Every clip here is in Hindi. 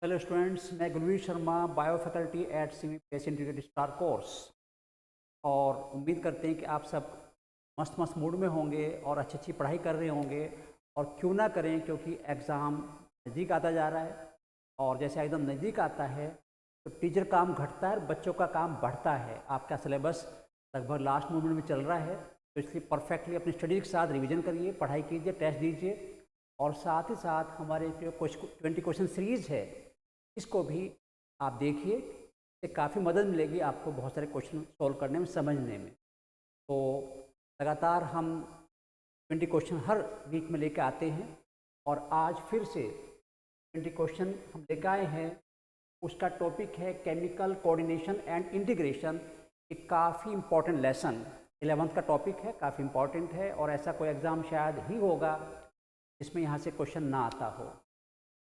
हेलो स्टूडेंट्स, मैं Gurvir Sharma, bio faculty at CBPS integrated star course. और उम्मीद करते हैं कि आप सब मस्त मस्त मूड में होंगे और अच्छी अच्छी पढ़ाई कर रहे होंगे। और क्यों ना करें, क्योंकि एग्ज़ाम नज़दीक आता जा रहा है। और जैसे एकदम नज़दीक आता है तो टीचर काम घटता है और बच्चों का काम बढ़ता है। आपका सिलेबस लगभग लास्ट मोमेंट में चल रहा है, तो इसलिए परफेक्टली अपनी स्टडी के साथ रिवीजन करिए, पढ़ाई कीजिए, टेस्ट दीजिए। और साथ ही साथ हमारे जो 20 क्वेश्चन सीरीज़ है, इसको भी आप देखिए। इससे काफ़ी मदद मिलेगी आपको बहुत सारे क्वेश्चन सॉल्व करने में, समझने में। तो लगातार हम 20 क्वेश्चन हर वीक में लेकर आते हैं और आज फिर से 20 क्वेश्चन हम लेकर आए हैं। उसका टॉपिक है केमिकल कोऑर्डिनेशन एंड इंटीग्रेशन। एक काफ़ी इम्पॉर्टेंट लेसन 11th का टॉपिक है, काफ़ी इम्पॉर्टेंट है और ऐसा कोई एग्ज़ाम शायद ही होगा जिसमें यहाँ से क्वेश्चन ना आता हो।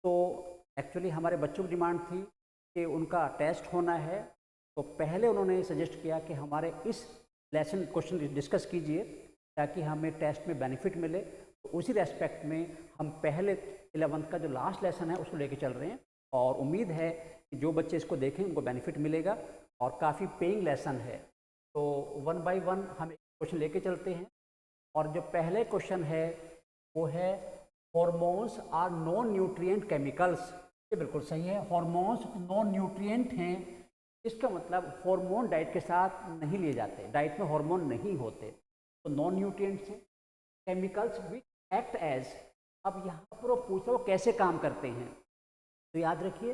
तो एक्चुअली हमारे बच्चों की डिमांड थी कि उनका टेस्ट होना है, तो पहले उन्होंने सजेस्ट किया कि हमारे इस लेसन क्वेश्चन डिस्कस कीजिए ताकि हमें टेस्ट में बेनिफिट मिले। तो उसी रेस्पेक्ट में हम पहले 11th का जो लास्ट लेसन है उसको लेके चल रहे हैं और उम्मीद है कि जो बच्चे इसको देखें उनको बेनिफिट मिलेगा और काफ़ी पेइंग लेसन है। तो 1 बाय 1 हम एक क्वेश्चन लेके चलते हैं। और जो पहले क्वेश्चन है वो है hormones are non nutrient chemicals. ये बिल्कुल सही है, हॉर्मोन्स नॉन न्यूट्रिएंट हैं। इसका मतलब हार्मोन डाइट के साथ नहीं लिए जाते, डाइट में हार्मोन नहीं होते, तो नॉन न्यूट्रिएंट्स हैं। केमिकल्स विच एक्ट एज, अब यहाँ पर वो पूछो वो कैसे काम करते हैं। तो याद रखिए,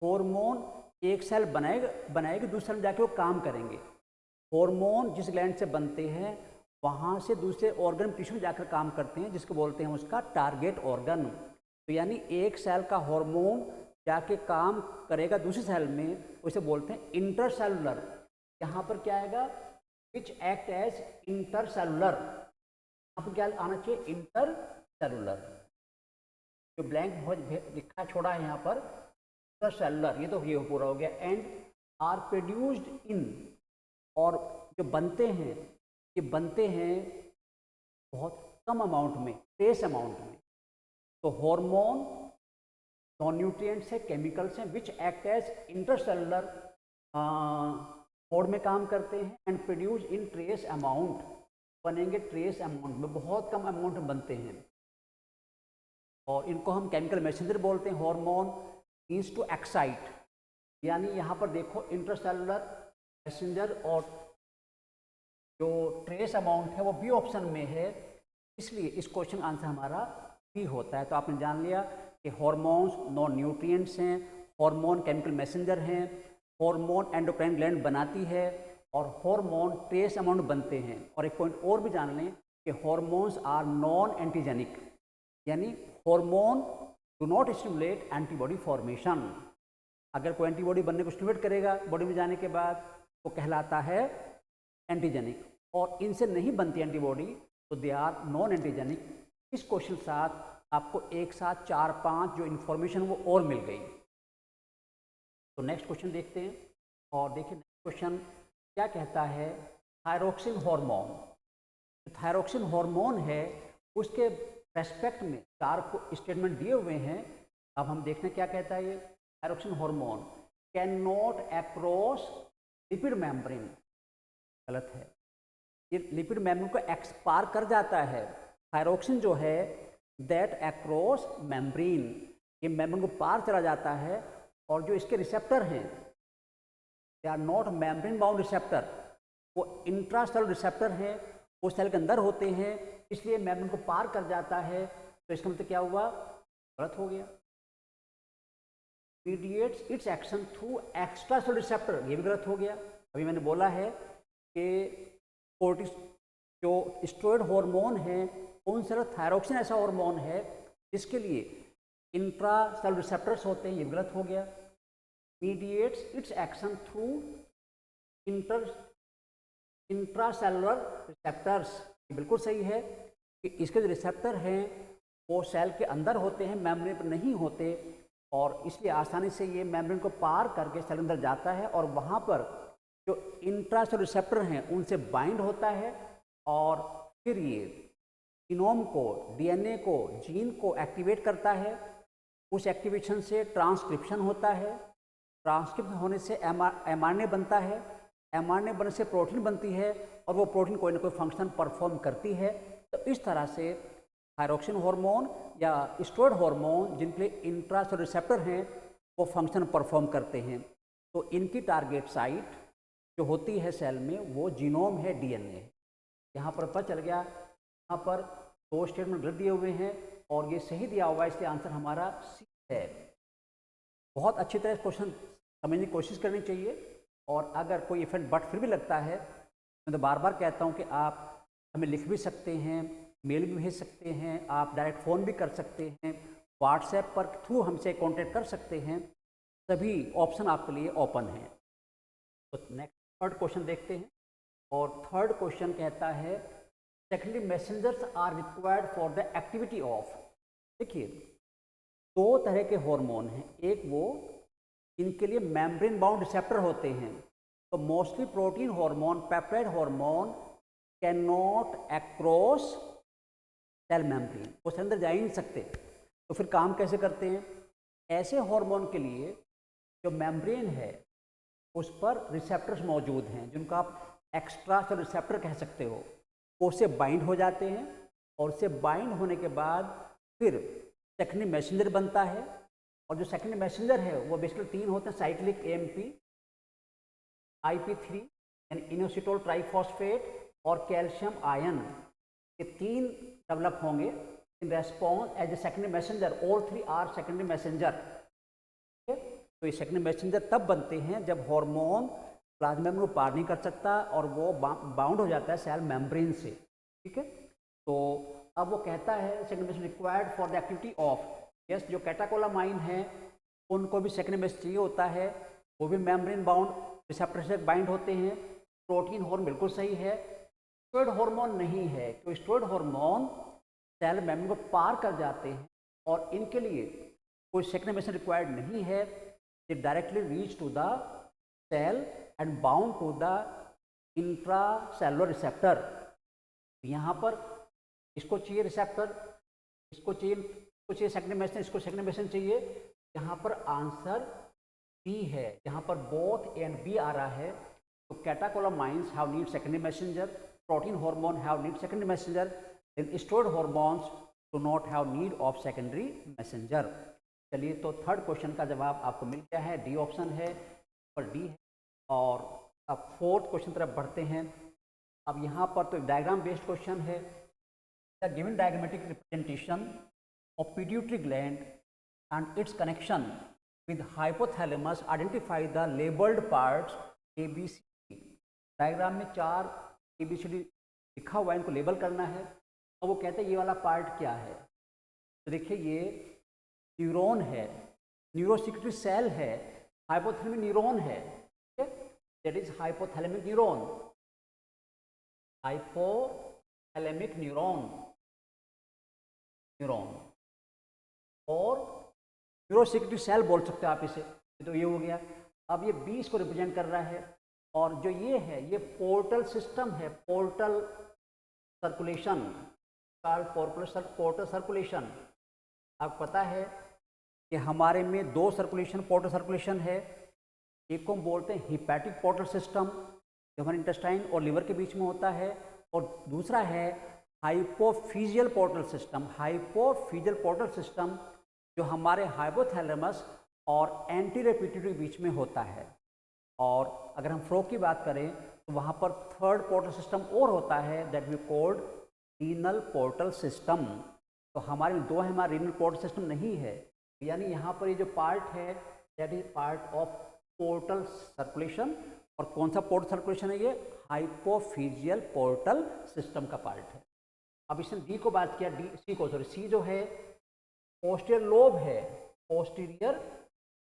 हार्मोन एक सेल बनाएगी दूसरे सेल जाके वो काम करेंगे। हार्मोन जिस ग्लैंड से बनते हैं वहाँ से दूसरे ऑर्गन टिश्यू जाकर काम करते हैं, जिसको बोलते हैं उसका टारगेट ऑर्गन। तो यानी एक सेल का हार्मोन जाके काम करेगा दूसरे सेल में, उसे बोलते हैं इंटरसेलुलर। यहाँ पर क्या आएगा, विच एक्ट एज इंटरसेलुलर। यहाँ पर क्या आना चाहिए, इंटरसेलुलर। जो ब्लैंक लिखा छोड़ा है यहाँ पर इंटरसेलुलर, ये तो ये पूरा हो गया। एंड आर प्रोड्यूस्ड इन, और जो बनते हैं ये बनते हैं बहुत कम अमाउंट में, ट्रेस अमाउंट में। तो हार्मोन नॉन न्यूट्रिएंट्स है, केमिकल्स हैं, which act as intercellular mode में काम करते हैं and produce in trace amount, बनेंगे ट्रेस अमाउंट में, बहुत कम अमाउंट में बनते हैं। और इनको हम केमिकल मैसेंजर बोलते हैं। हार्मोन मीन्स टू एक्साइट, यानी यहाँ पर देखो इंटरसेलुलर, मैसेंजर और जो ट्रेस अमाउंट है वो बी ऑप्शन में है, इसलिए इस क्वेश्चन आंसर हमारा बी होता है। तो आपने जान लिया कि हार्मोन्स नॉन न्यूट्रिएंट्स हैं, हार्मोन केमिकल मैसेंजर हैं, हार्मोन एंडोक्राइन ग्लैंड बनाती है और हार्मोन ट्रेस अमाउंट बनते हैं। और एक पॉइंट और भी जान लें कि हार्मोन्स आर नॉन एंटीजेनिक, यानी hormone do not stimulate antibody formation. अगर कोई एंटीबॉडी बनने को स्टिमुलेट करेगा बॉडी में जाने के बाद वो कहलाता है एंटीजेनिक, और इनसे नहीं बनती एंटीबॉडी तो दे आर नॉन एंटीजेनिक। इस क्वेश्चन के साथ आपको एक साथ 4-5 जो इन्फॉर्मेशन वो और मिल गई। तो नेक्स्ट क्वेश्चन देखते हैं और देखिए नेक्स्ट क्वेश्चन क्या कहता है। थायरोक्सिन हार्मोन, थायरोक्सिन हार्मोन है उसके रेस्पेक्ट में 4 स्टेटमेंट दिए हुए हैं। अब हम देखते हैं क्या कहता है ये। Thyroxine hormone can not across lipid membrane, गलत है। ये लिपिड मेम्ब्रेन को पार कर जाता है। थायरोक्सिन जो है दैट अक्रॉस मेम्ब्रेन, ये मेम्ब्रेन को पार चला जाता है। और जो इसके रिसेप्टर हैं they are not membrane bound receptor, वो इंट्रासेलुलर रिसेप्टर हैं, वो सेल के अंदर होते हैं, इसलिए मेम्ब्रेन को पार कर जाता है। तो इसका मतलब क्या हुआ, गलत हो गया। Mediates it's action through extracellular receptor, ये भी गलत हो गया। अभी मैंने बोला है कि कोर्टिस जो स्टेरॉयड हार्मोन है उनसे थायरोक्सिन ऐसा हार्मोन है जिसके लिए इंट्रासेलुलर रिसेप्टर्स होते हैं, ये गलत हो गया। Mediates it's action through intracellular receptors, ये बिल्कुल सही है कि इसके जो रिसेप्टर हैं वो सेल के अंदर होते हैं, मेम्ब्रेन पर नहीं होते, और इसलिए आसानी से ये मेम्ब्रेन को पार करके सेल अंदर जाता है और वहाँ पर जो इंट्रासेलुलर रिसेप्टर हैं उनसे बाइंड होता है और फिर ये जीनोम को, डीएनए को, जीन को एक्टिवेट करता है। उस एक्टिवेशन से ट्रांसक्रिप्शन होता है, ट्रांसक्रिप्शन होने से mRNA बनता है, mRNA बनने से प्रोटीन बनती है और वो प्रोटीन कोई ना कोई फंक्शन परफॉर्म करती है। तो इस तरह से थायरोक्सिन हार्मोन या स्टेरॉयड हार्मोन जिनके लिए इंट्रासेलुलर रिसेप्टर हैं वो फंक्शन परफॉर्म करते हैं। तो इनकी टारगेट साइट जो होती है सेल में वो जीनोम है, डीएनए। यहाँ पर पता चल गया, यहाँ पर दो स्टेटमेंट गलत दिए हुए हैं और ये सही दिया हुआ है, इसलिए आंसर हमारा सी है। बहुत अच्छी तरह क्वेश्चन समझने की कोशिश करनी चाहिए और अगर कोई इफेक्ट बट फिर भी लगता है, मैं तो बार बार कहता हूँ कि आप हमें लिख भी सकते हैं, मेल भी भेज सकते हैं, आप डायरेक्ट फ़ोन भी कर सकते हैं, व्हाट्सएप पर थ्रू हमसे कांटेक्ट कर सकते हैं, सभी ऑप्शन आपके लिए ओपन हैं। तो नेक्स्ट थर्ड क्वेश्चन देखते हैं और थर्ड क्वेश्चन कहता है secondary messengers are required for the activity of. देखिए, दो तरह के हार्मोन हैं, एक वो इनके लिए मेम्ब्रेन बाउंड रिसेप्टर होते हैं। तो mostly protein hormone, peptide hormone can not across cell membrane, उसके अंदर जा ही नहीं सकते। तो फिर काम कैसे करते हैं? ऐसे हार्मोन के लिए जो मेम्ब्रेन है उस पर रिसेप्टर्स मौजूद हैं जिनको आप एक्स्ट्रा सेलुलर रिसेप्टर कह सकते हो, वो उससे बाइंड हो जाते हैं और उससे बाइंड होने के बाद फिर सेकेंडरी मैसेंजर बनता है। और जो सेकेंडरी मैसेंजर है वो बेसिकली तीन होते हैं, साइक्लिक एएमपी, IP3 यानी इनोसिटोल ट्राइफॉस्फेट और कैल्शियम आयन, ये तीन डेवलप होंगे in response as a secondary messenger. All three are secondary messenger. तो ये सेकेंडरी मैसेंजर तब बनते हैं जब हार्मोन प्लाज्मा मेम्ब्रेन को पार नहीं कर सकता और वो बाउंड हो जाता है सेल मेम्ब्रेन से। ठीक है, तो अब वो कहता है secondary messenger required for the activity of. Yes, जो कैटाकोलामाइन है उनको भी सेकेंडरी मैसेंजर चाहिए होता है, वो भी मेम्ब्रेन बाउंड रिसेप्टर से बाइंड होते हैं। प्रोटीन हार्मोन बिल्कुल सही है, स्टेरॉयड हार्मोन नहीं है क्योंकि स्टेरॉयड हार्मोन सेल मेम्ब्रेन को पार कर जाते हैं और इनके लिए कोई सेकेंडरी मैसेंजर रिक्वायर्ड नहीं है। They directly reach to the cell and bound to the intracellular receptor. यहाँ पर इसको चाहिए रिसेप्टर, इसको चाहिए सेकेंडरी मैसेंजर, इसको सेकेंडरी मैसेंजर चाहिए। यहाँ पर आंसर बी है, यहाँ पर बोथ ए एंड बी आ रहा है। तो catecholamines have need secondary messenger, protein hormone have need secondary messenger, then steroid hormones do not have need of secondary messenger. चलिए, तो थर्ड क्वेश्चन का जवाब आपको मिल गया है, डी ऑप्शन है और डी है। और अब फोर्थ क्वेश्चन तरफ बढ़ते हैं। अब यहाँ पर तो डायग्राम बेस्ड क्वेश्चन है। The given diagrammatic representation of pituitary gland and its connection with hypothalamus identify the labeled parts ABCD। Diagram में 4 ABCD लिखा हुआ है, इनको लेबल करना है। और वो कहते हैं ये वाला पार्ट क्या है। तो देखिए, ये न्यूरॉन है, न्यूरोसिक्रेटरी सेल है, हाइपोथैलेमिक न्यूरॉन है, that is hypothalamic neuron, hypothalamic neuron और न्यूरोसिक्रेटरी सेल बोल सकते हैं आप इसे। तो ये हो गया। अब ये 20 को रिप्रेजेंट कर रहा है और जो ये है ये पोर्टल सिस्टम है, पोर्टल सर्कुलेशन, पोर्टल सर्कुलेशन। आपको पता है कि हमारे में दो सर्कुलेशन, पोर्टल सर्कुलेशन है। एक को हम बोलते हैं हिपैटिक पोर्टल सिस्टम जो हमारे इंटेस्टाइन और लिवर के बीच में होता है, और दूसरा है hypophyseal portal system. Hypophyseal portal system जो हमारे हाइपोथैलेमस और एंटीरियर पिट्यूटरी के बीच में होता है। और अगर हम फ्रो की बात करें तो वहाँ पर थर्ड पोर्टल सिस्टम और होता है, that we called renal portal system. तो हमारे में दो है, हमारा रीनल पोर्टल सिस्टम नहीं है, यानी यहाँ पर ये जो पार्ट है that is part of portal circulation. और कौन सा पोर्टल सर्कुलेशन है? ये हाइपोफिजियल पोर्टल सिस्टम का पार्ट है। अब इसने डी को बात किया, सी जो है पोस्टीरियर लोब है, पोस्टीरियर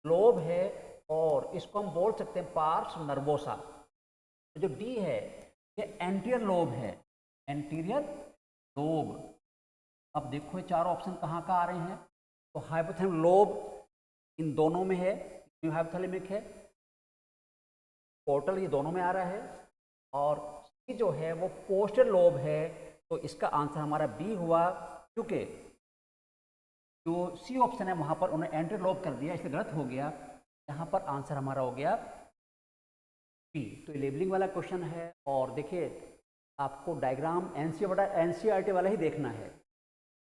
लोब है, और इसको हम बोल सकते हैं पार्स नर्वोसा। जो डी है ये एंटीरियर लोब है, एंटीरियर लोब। अब देखो ये चारों ऑप्शन कहाँ का आ रहे हैं। तो हाइपोथैलेमिक लोब इन दोनों में है, न्यू हाइपोथैलेमिक है, पोर्टल ये दोनों में आ रहा है, और सी जो है वो पोस्टीरियर लोब है। तो इसका आंसर हमारा बी हुआ, क्योंकि जो सी ऑप्शन है वहाँ पर उन्होंने एंट्रल लोब कर दिया, इसलिए गलत हो गया। यहाँ पर आंसर हमारा हो गया बी। तो लेबलिंग वाला क्वेश्चन है। और देखिए आपको डायग्राम एनसीईआरटी वाला ही देखना है।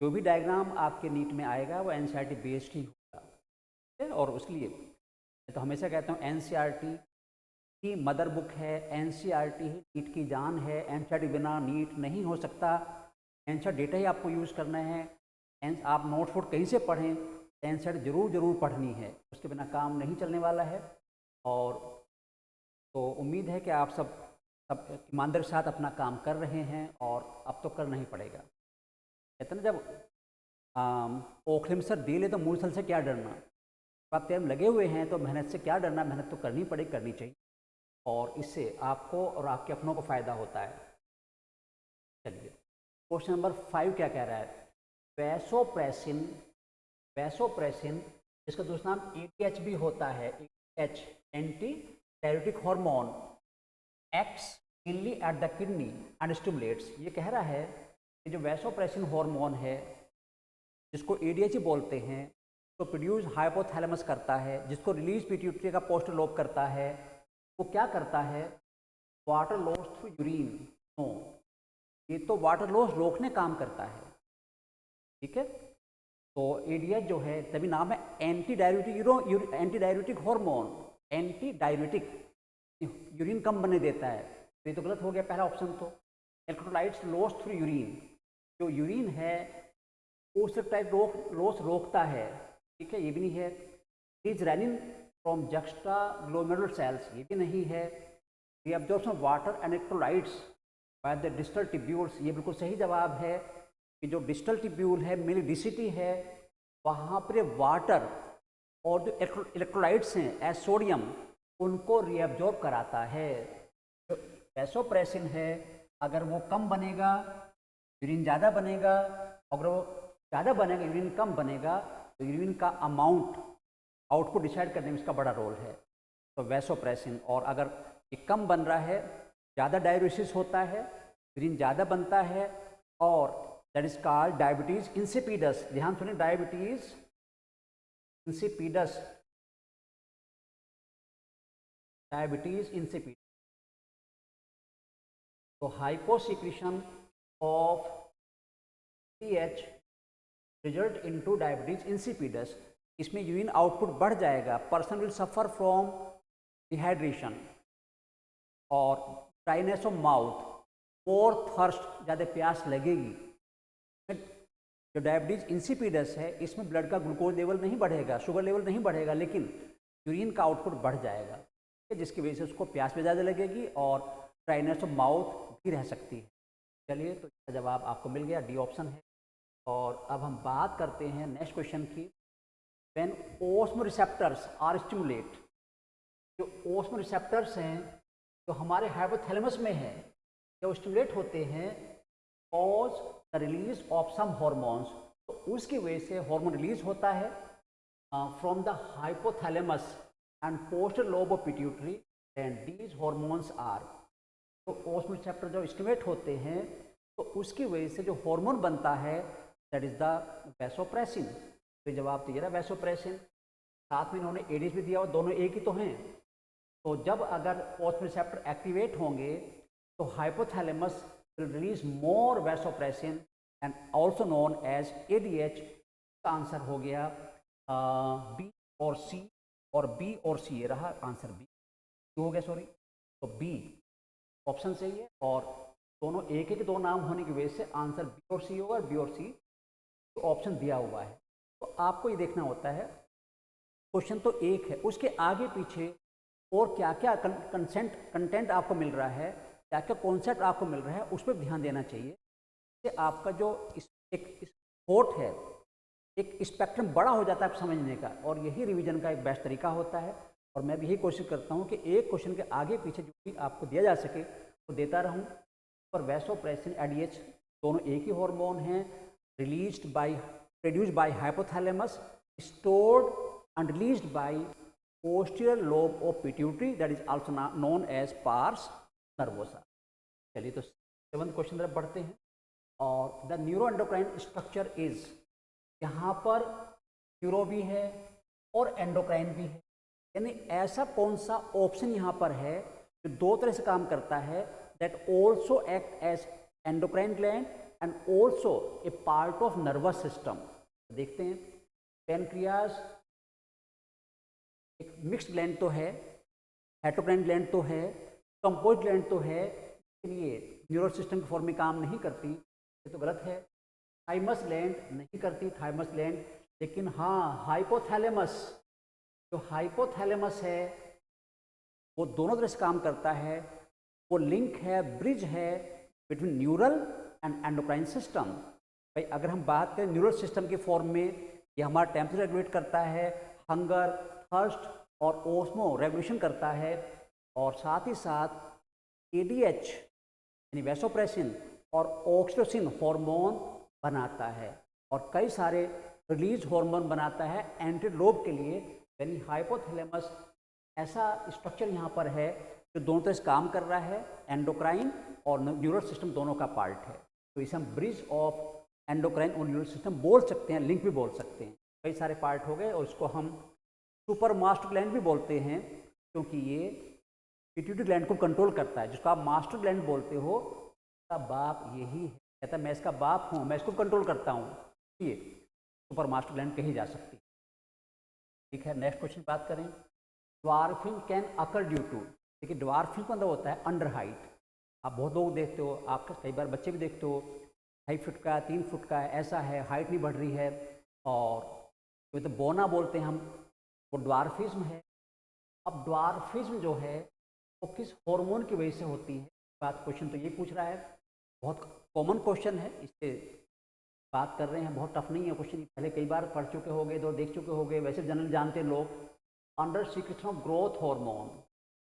जो भी डायग्राम आपके नीट में आएगा वो एनसीईआरटी बेस्ड ही होगा, ठीक है। और उसके लिए मैं तो हमेशा कहता हूँ एनसीईआरटी की मदर बुक है, एनसीईआरटी ही नीट की जान है। एनसीईआरटी बिना नीट नहीं हो सकता। एनसीईआरटी डेटा ही आपको यूज़ करना है। आप नोट्स वोट कहीं से पढ़ें, एनसीईआरटी जरूर पढ़नी है, उसके बिना काम नहीं चलने वाला है। और तो उम्मीद है कि आप सब ईमानदारी के साथ अपना काम कर रहे हैं, और अब तो करना ही पड़ेगा। कहते ना जब ओखले में सर दे ले तो मूसल से क्या डरना। आप टाइम लगे हुए हैं तो मेहनत से क्या डरना, मेहनत तो करनी पड़ेगी, करनी चाहिए, और इससे आपको और आपके अपनों को फ़ायदा होता है। चलिए क्वेश्चन नंबर 5 क्या कह रहा है। वैसोप्रेसिन इसका दूसरा नाम एटीएच भी होता है। H anti diuretic hormone acts mainly at the kidney and stimulates. ये कह रहा है कि जो वैसोप्रेसिन हार्मोन है जिसको एडीएच बोलते हैं, तो प्रोड्यूस हाइपोथैलेमस करता है, जिसको रिलीज पिट्यूटरी का पोस्टर लोब करता है। वो क्या करता है, water loss through urine. No, ये तो वाटर लॉस रोकने काम करता है, ठीक है। तो एडीएच जो है तभी नाम है anti diuretic hormone. Anti diuretic, urine कम बनने देता है। तो ये तो गलत हो गया पहला ऑप्शन। तो इलेक्ट्रोलाइट्स लॉस थ्रू यूरिन, जो यूरिन है वो इलेक्ट्रोलाइट लॉस रोकता है, ठीक है, ये भी नहीं है। Is renin from juxta glomerular cells, ये भी नहीं है। Reabsorption water and electrolytes by the distal tubules, ये बिल्कुल सही जवाब है कि जो डिस्टल टिब्यूल है, मेनली डीसीटी है, वहाँ पर वाटर और जो इलेक्ट्रोलाइट्स हैं एज सोडियम, उनको रीअब्जॉर्ब कराता है। जो वैसोप्रेसिन है अगर वो कम बनेगा यूरिन ज़्यादा बनेगा, अगर वो ज़्यादा बनेगा यूरिन कम बनेगा, तो यूरिन का अमाउंट आउटपुट डिसाइड करने में इसका बड़ा रोल है। तो वैसोप्रेसिन, और अगर ये कम बन रहा है, ज़्यादा डाययूरेसिस होता है, यूरिन ज़्यादा बनता है, और that is called diabetes insipidus. ध्यान सुनिए, डायबिटीज़ इंसिपिडस, डायबिटीज़ इंसिपिडस। तो hyposecretion of TH result into diabetes insipidus. इसमें यूरिन आउटपुट बढ़ जाएगा, person will suffer from dehydration और dryness of mouth, more thirst, ज़्यादा प्यास लगेगी। जो डायबिटीज इंसिपिडस है इसमें ब्लड का ग्लूकोज लेवल नहीं बढ़ेगा, शुगर लेवल नहीं बढ़ेगा, लेकिन यूरिन का आउटपुट बढ़ जाएगा, जिसकी वजह से उसको प्यास भी ज़्यादा लगेगी और ड्राइनेस ऑफ माउथ भी रह सकती है। चलिए, तो इसका जवाब आपको मिल गया, डी ऑप्शन है। और अब हम बात करते हैं नेक्स्ट क्वेश्चन की। When osmo receptors are stimulate, जो ओस्मो रिसेप्टर्स हैं जो हमारे हाइपोथैलेमस में है, जब स्टिमुलेट होते हैं cause the release of some hormones, तो उसकी वजह से हार्मोन रिलीज होता है from the hypothalamus and poster lobe of pituitary, and these hormones are. तो ओस्मो रिसेप्टर जब स्टिमुलेट होते हैं तो उसकी वजह से जो हार्मोन बनता है दैट इज द वैसोप्रेसिन। तो जवाब तो ये रहा, वैसोप्रेसिन। साथ में इन्होंने एडीएच भी दिया और दोनों एक ही तो हैं। तो जब अगर ओस्मो रिसेप्टर एक्टिवेट होंगे तो hypothalamus will release more vasopressin and also known as ADH. का आंसर हो गया बी और सी, और बी और सी, ये रहा आंसर बी हो गया, सॉरी। तो बी ऑप्शन सही है, और दोनों एक एक दो नाम होने की वजह से आंसर बी और सी होगा, बी और सी तो ऑप्शन दिया हुआ है। तो आपको ये देखना होता है, क्वेश्चन तो एक है, उसके आगे पीछे और क्या क्या कंटेंट आपको मिल रहा है, क्या क्या कॉन्सेप्ट आपको मिल रहा है, उस पर ध्यान देना चाहिए। इससे आपका जो एक थॉट है, एक स्पेक्ट्रम बड़ा हो जाता है समझने का, और यही रिवीजन का एक बेस्ट तरीका होता है। और मैं भी यही कोशिश करता हूँ कि एक क्वेश्चन के आगे पीछे जो भी आपको दिया जा सके वो देता रहूँ। पर वैसोप्रेसिन एडीएच दोनों एक ही हार्मोन हैं, produced by hypothalamus, stored and released by posterior lobe of pituitary, that is also known as pars nervosa. चलिए, तो 7th क्वेश्चन तरफ बढ़ते हैं। और द न्यूरोएंडोक्राइन स्ट्रक्चर इज, यहाँ पर न्यूरो भी है और एंडोक्राइन भी है। यानी ऐसा कौन सा ऑप्शन यहाँ पर है जो दो तरह से काम करता है, that also act as endocrine gland and also a part of nervous system. देखते हैं, पैनक्रियाज एक मिक्स्ड ग्लैंड तो है, हेटरोक्राइन ग्लैंड तो है, कंपोज ग्लैंड तो है, इसलिए न्यूरल सिस्टम के फॉर्म में काम नहीं करती, ये तो गलत है। थाइमस ग्लैंड नहीं करती, थाइमस ग्लैंड, लेकिन हाँ हाइपोथैलेमस, जो हाइपोथैलेमस है वो दोनों तरह से काम करता है। वो लिंक है, ब्रिज है between neural and endocrine system. भाई अगर हम बात करें न्यूरल सिस्टम के फॉर्म में, ये हमारा टेम्परेचर रेगुलेट करता है, हंगर, थर्स्ट और ओस्मो रेगुलेशन करता है, और साथ ही साथ एडीएच यानी वैसोप्रेसिन और ऑक्सीटोसिन हार्मोन बनाता है, और कई सारे रिलीज हार्मोन बनाता है एंटीलोब के लिए। यानी हाइपोथैलेमस ऐसा स्ट्रक्चर यहाँ पर है जो दोनों तरह से काम कर रहा है, एंडोक्राइन और न्यूरल सिस्टम दोनों का पार्ट है। तो इसे हम ब्रिज ऑफ एंडोक्राइन और न्यूरल सिस्टम बोल सकते हैं, लिंक भी बोल सकते हैं। कई सारे पार्ट हो गए, और इसको हम सुपर मास्टर ग्लैंड भी बोलते हैं, क्योंकि ये पिट्यूटरी ग्लैंड को कंट्रोल करता है। जिसको आप मास्टर ग्लैंड बोलते हो, उसका बाप यही है, कहता है मैं इसका बाप हूँ, मैं इसको कंट्रोल करता हूँ, ये सुपर मास्टर ग्लैंड कही जा सकती है। ठीक है, नेक्स्ट क्वेश्चन बात करें। Dwarfing can occur due to, देखिए ड्वार्फिंग का मतलब होता है अंडर हाइट। आप बहुत लोग देखते हो, आप कई बार बच्चे भी देखते हो, 2.5 फुट का, 3 फुट का है, ऐसा है, हाइट नहीं बढ़ रही है, और तो बोना बोलते हैं हम, वो ड्वार्फिज्म है। अब ड्वार्फिज्म जो है वो किस हार्मोन की वजह से होती है, बात क्वेश्चन तो ये पूछ रहा है। बहुत कॉमन क्वेश्चन है, इससे बात कर रहे हैं, बहुत टफ नहीं है क्वेश्चन, पहले कई बार पढ़ चुके होंगे, दो देख चुके होंगे, वैसे जनरल जानते लोग। Under secretion of growth hormone,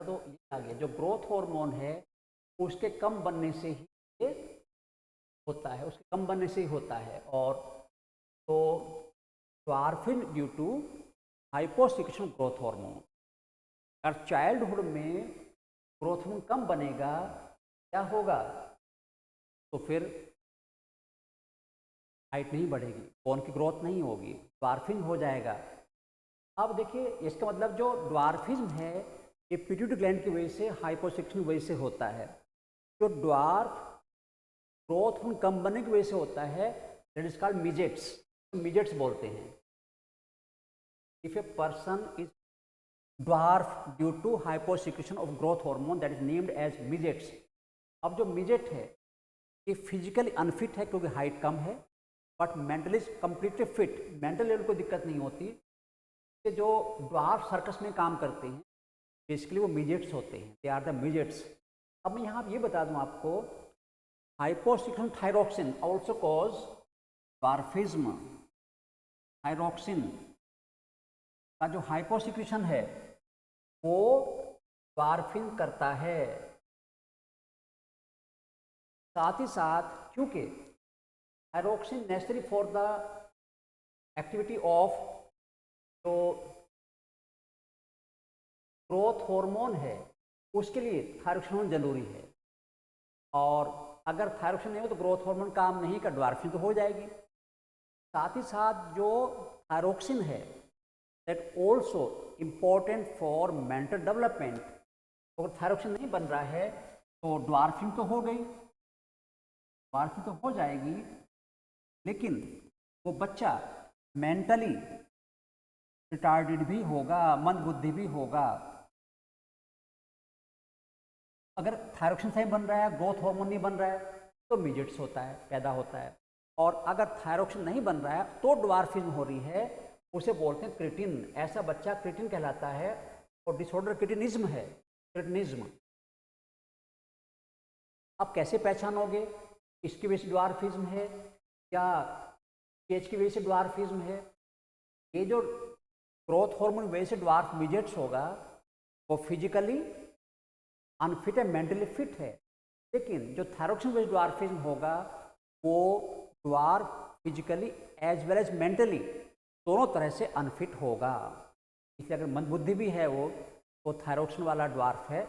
तो ये आ गया, जो ग्रोथ हार्मोन है उसके कम बनने से ही ये होता है, उसके कम बनने से ही होता है। और तो dwarfism due to hyposecretion growth hormone. और चाइल्डहुड में ग्रोथ हार्मोन कम बनेगा, क्या होगा, तो फिर हाइट नहीं बढ़ेगी, बोन की ग्रोथ नहीं होगी, ड्वार्फिंग हो जाएगा। अब देखिए इसका मतलब जो ड्वार्फिज्म है ये पिट्यूटरी ग्लैंड की वजह से, हाइपोसेक्शन की वजह से होता है। जो ड्वार्फ ग्रोथ हार्मोन कम बनने की वजह से होता है, that is called midgets, midgets बोलते हैं। If a person is dwarf due to hyposecretion of growth hormone, that is named as midgets. अब जो मिजेट है ये फिजिकली अनफिट है क्योंकि हाइट कम है, but mentally completely fit, mental level को दिक्कत नहीं होती। कि जो ड्वार्फ सर्कस में काम करते हैं बेसिकली वो मिजेट्स होते हैं, दे आर द मिजेट्स। अब मैं यहाँ ये बता दूँ आपको, hyposecretion thyroxine also cause dwarfism. Thyroxine का जो हाइपोसिक्रेशन है वो ड्वार्फिंग करता है। साथ ही साथ क्योंकि thyroxine necessary for the activity of जो ग्रोथ हार्मोन है उसके लिए थायरॉक्सिन जरूरी है, और अगर थायरॉक्सिन नहीं हो तो ग्रोथ हार्मोन काम नहीं कर, ड्वार्फिंग तो हो जाएगी। साथ ही साथ जो थायरॉक्सिन है that also important for mental development. अगर थायरॉक्सिन नहीं बन रहा है तो ड्वार्फिंग तो हो गई, ड्वार्फिंग तो हो जाएगी, लेकिन वो बच्चा मेंटली रिटार्डेड भी होगा, मंदबुद्धि भी होगा। अगर थायरॉक्सिन सही बन रहा है, ग्रोथ हार्मोन नहीं बन रहा है, तो मिजेट्स होता है, पैदा होता है। और अगर थायरॉक्सिन नहीं बन रहा है तो ड्वार्फिज्म हो रही है, उसे बोलते हैं क्रिटिन। ऐसा बच्चा क्रिटिन कहलाता है, और डिसऑर्डर क्रिटिनिज्म है, क्रिटिनिज्म। आप कैसे पहचानोगे इसकी वजह से ड्वार्फिज्म है या एज की वजह से ड्वार्फिज्म है? ये जो ग्रोथ हार्मोन वजह से ड्वार्फ मिजेट्स होगा वो फिजिकली अनफिट है, मेंटली फिट है, लेकिन जो थायरॉक्सिन बेस्ड ड्वार्फिज्म होगा वो dwarf physically as well as mentally दोनों तरह से अनफिट होगा। इसलिए अगर मंदबुद्धि भी है वो तो थायरॉक्सिन वाला ड्वार्फ है,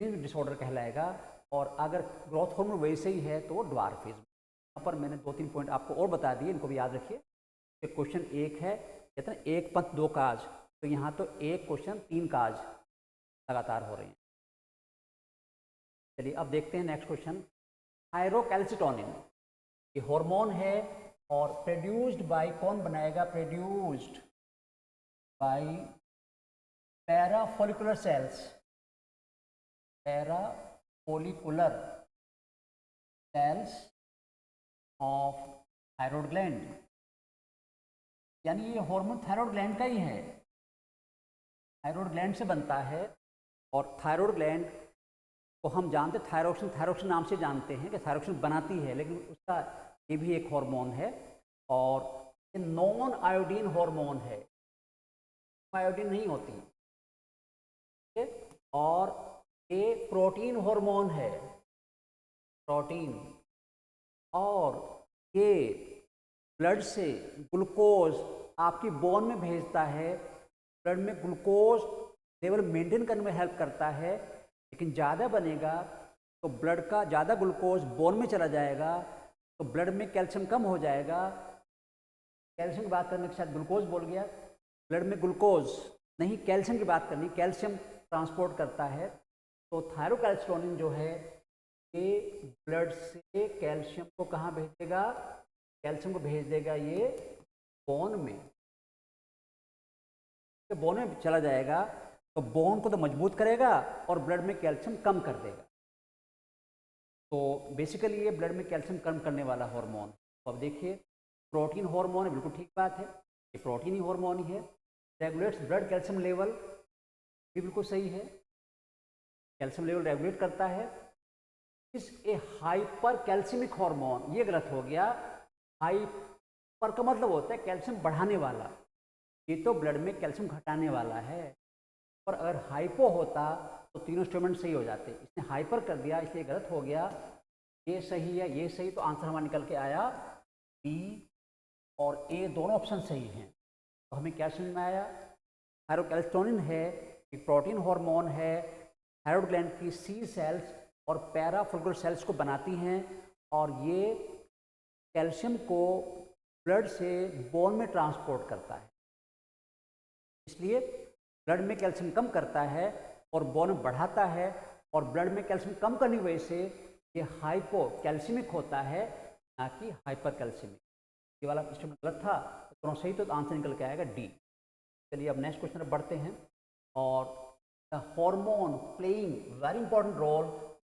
डिसऑर्डर कहलाएगा। और अगर ग्रोथ हार्मोन वैसे ही है तो वो ड्वार्फिज्म। यहाँ पर मैंने 2-3 पॉइंट आपको और बता दिए, इनको भी याद रखिए। क्वेश्चन एक है, कहते हैं एक पंथ दो काज, तो यहाँ तो एक क्वेश्चन तीन काज लगातार हो रहे हैं। चलिए अब देखते हैं नेक्स्ट क्वेश्चन। थायरोकैल्सिटोनिन ये हार्मोन है और प्रोड्यूस्ड बाय, कौन बनाएगा? Produced by parafollicular cells, parafollicular cells of thyroid gland, यानी ये हार्मोन थायरॉयड ग्लैंड का ही है, थायरॉयड ग्लैंड से बनता है। और थायरॉयड ग्लैंड को हम जानते हैं थायरोक्सिन, थायरोक्सिन नाम से जानते हैं कि थायरोक्सिन बनाती है, लेकिन उसका ये भी एक हार्मोन है और ये नॉन आयोडीन हार्मोन है, आयोडीन नहीं होती है। और ये प्रोटीन हार्मोन है, प्रोटीन, और ये ब्लड से ग्लूकोज आपकी बोन में भेजता है, ब्लड में ग्लूकोज लेवल मेंटेन करने में हेल्प करता है। लेकिन ज़्यादा बनेगा तो ब्लड का ज़्यादा ग्लूकोज बोन में चला जाएगा तो ब्लड में कैल्शियम कम हो जाएगा। कैल्शियम की बात करने के साथ ग्लूकोज बोल गया, ब्लड में ग्लूकोज नहीं, कैल्शियम की बात करनी, कैल्शियम ट्रांसपोर्ट करता है। तो थायरोकैल्सिटोनिन जो है ये ब्लड से कैल्शियम को कहाँ भेजेगा? कैल्शियम को भेज देगा ये बोन में, बोन में चला जाएगा तो बोन को तो मजबूत करेगा और ब्लड में कैल्शियम कम कर देगा। तो बेसिकली ये ब्लड में कैल्शियम कम करने वाला हार्मोन। तो अब देखिए प्रोटीन हार्मोन है, बिल्कुल ठीक बात है, ये प्रोटीन ही हार्मोन ही है। रेगुलेट्स ब्लड कैल्शियम लेवल, भी बिल्कुल सही है, कैल्शियम लेवल रेगुलेट करता है। इस ए हाइपर कैल्शियमिक हार्मोन, ये गलत हो गया, हाइपर का मतलब होता है कैल्शियम बढ़ाने वाला, ये तो ब्लड में कैल्शियम घटाने वाला है। और अगर हाइपो होता तो तीनों स्टेटमेंट सही हो जाते, इसने हाइपर कर दिया इसलिए गलत हो गया। ये सही है, ये सही, तो आंसर हमारा निकल के आया बी और ए, दोनों ऑप्शन सही हैं। तो हमें क्या समझ में आया? थायरोकैल्सिटोनिन है, एक प्रोटीन हार्मोन है, थायरॉयड ग्लैंड की सी सेल्स और पैराफोलिकुलर सेल्स को बनाती हैं और ये कैल्शियम को ब्लड से बोन में ट्रांसपोर्ट करता है, इसलिए ब्लड में कैल्शियम कम करता है और बोन में बढ़ाता है। और ब्लड में कैल्शियम कम करने की वजह से ये हाइपो कैल्शियमिक होता है, ना कि हाइपर कैल्शियमिक। ये वाला स्टेटमेंट गलत था, दोनों सही, तो आंसर निकल के आएगा डी। चलिए अब नेक्स्ट क्वेश्चन बढ़ते हैं। और the hormone playing very important role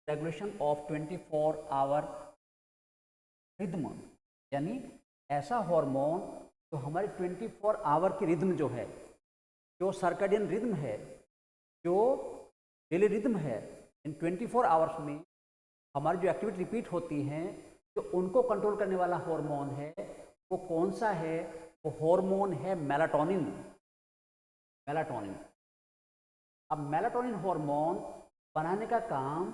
regulation of 24 hour rhythm, यानी ऐसा हार्मोन जो हमारे 24 आवर की रिदम जो है, जो सर्कैडियन रिदम है, जो डेली रिदम है, इन 24 आवर्स में हमारी जो एक्टिविटी रिपीट होती हैं, जो उनको कंट्रोल करने वाला हार्मोन है वो कौन सा है? वो हार्मोन है मेलाटोनिन, मेलाटोनिन। अब मेलाटोनिन हार्मोन बनाने का काम